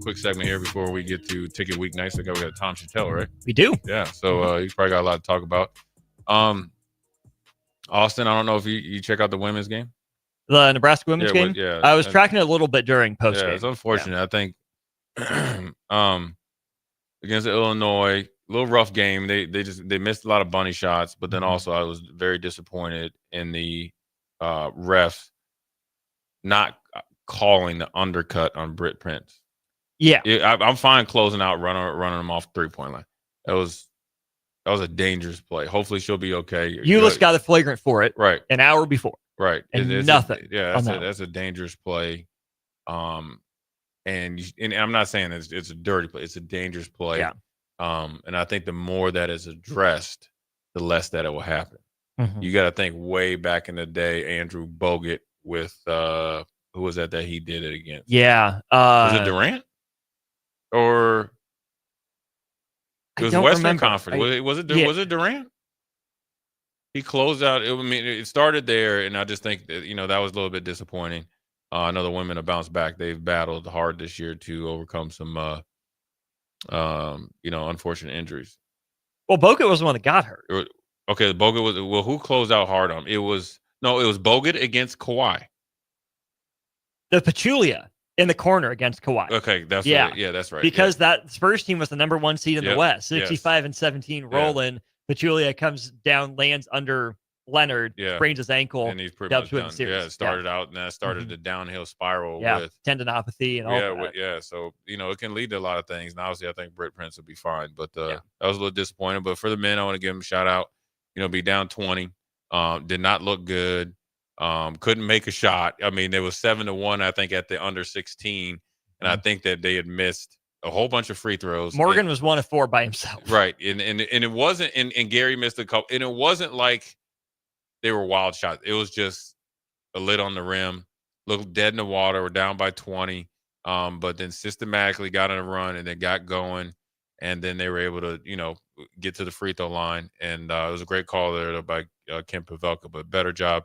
Quick segment here before we get to Ticket Weeknights. I got we got Tom Chattel, right? We do. Yeah. So you probably got a lot to talk about. Austin, I don't know if you check out the women's game. The Nebraska women's game? Yeah. I was tracking it a little bit during post game. Yeah, it's unfortunate. I think against Illinois, a little rough game. They missed a lot of bunny shots, but then also I was very disappointed in the refs not calling the undercut on Britt Prince. Yeah. I'm fine closing out, running them off 3-point line. That was a dangerous play. Hopefully she'll be okay. Euless got a flagrant for it right an hour before. Right. And nothing. That's a dangerous play. And I'm not saying it's a dirty play. It's a dangerous play. Yeah. And I think the more that is addressed, the less that it will happen. Mhm. You got to think way back in the day, Andrew Bogut with who was that he did it against? Yeah. Was it Durant? Or it was Western remember. Conference. Was it Durant? He closed out. It started there, and I just think that that was a little bit disappointing. I know the women have bounced back. They've battled hard this year to overcome some, unfortunate injuries. Well, Bogut was the one that got hurt. Okay, Bogut was. Well, who closed out hard on him? It was Bogut against Kawhi. The Pachulia in the corner against Kawhi. Okay, that's yeah, right. Yeah, that's right. Because that Spurs team was the number 1 seed in the West, 65-17 rolling. Pachulia comes down, lands under Leonard, sprains his ankle, and he's pretty dubs much with done. the series. It started out, and that started the downhill spiral. Yeah, with tendinopathy and all that. So it can lead to a lot of things. And obviously, I think Britt Prince will be fine. But I was a little disappointed. But for the men, I want to give them a shout out. Be down 20, did not look good. Couldn't make a shot. I mean, there was 7-1, I think, at the under 16, and I think that they had missed a whole bunch of free throws. Morgan was 1 of 4 by himself. Right, and it wasn't. And Gary missed a couple. And it wasn't like they were wild shots. It was just a lid on the rim, looked dead in the water. We're down by 20, but then systematically got on a run and then got going, and then they were able to get to the free throw line. And it was a great call there by Kim Pavelka, but better job.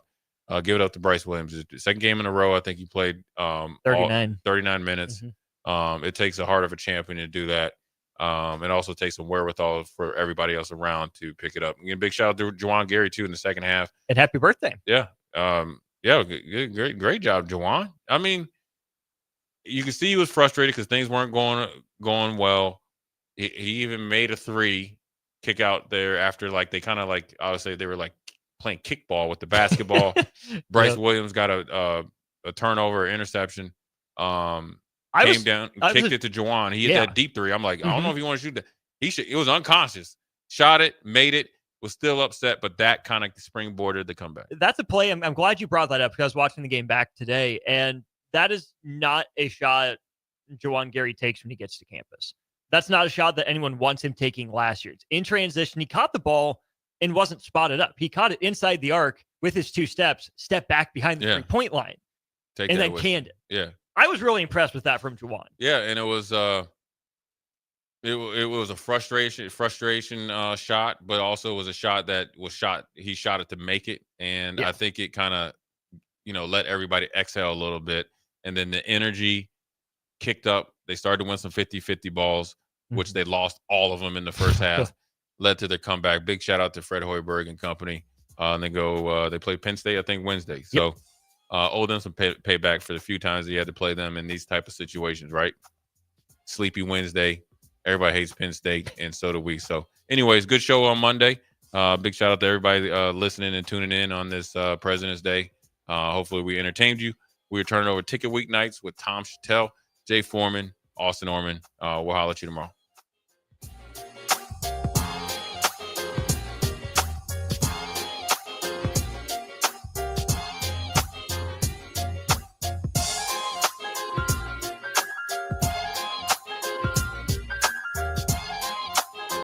Give it up to Bryce Williams. Second game in a row, I think he played 39 minutes. It takes the heart of a champion to do that. And also takes some wherewithal for everybody else around to pick it up. And a big shout out to Juwan Gary, too, in the second half. And happy birthday. Yeah. Great job, Juwan. I mean, you can see he was frustrated because things weren't going well. He even made a 3 kick out there after, they kind of I would say they were playing kickball with the basketball. Bryce Williams got a turnover, interception. Came down, kicked it to Juwan. He hit that deep 3. I'm like, I don't know if you want to shoot that. It was unconscious. Shot it, made it, was still upset, but that kind of springboarded the comeback. That's a play. I'm glad you brought that up because I was watching the game back today, and that is not a shot Juwan Gary takes when he gets to campus. That's not a shot that anyone wants him taking last year. It's in transition. He caught the ball and wasn't spotted up. He caught it inside the arc with his 2 steps, step back behind the 3-point line, and then canned it. Yeah. I was really impressed with that from Juwan. Yeah, and it was it was a frustration shot, but also was a shot that was shot. He shot it to make it, and I think it kind of let everybody exhale a little bit, and then the energy kicked up. They started to win some 50-50 balls, which they lost all of them in the first half. Led to their comeback. Big shout out to Fred Hoiberg and company. And they they play Penn State, I think, Wednesday. So owe them some payback for the few times he had to play them in these type of situations, right? Sleepy Wednesday. Everybody hates Penn State, and so do we. So anyways, good show on Monday. Big shout out to everybody listening and tuning in on this President's Day. Hopefully we entertained you. We're turning over Ticket Week nights with Tom Chattel, Jay Foreman, Austin Oerman. We'll holler at you tomorrow.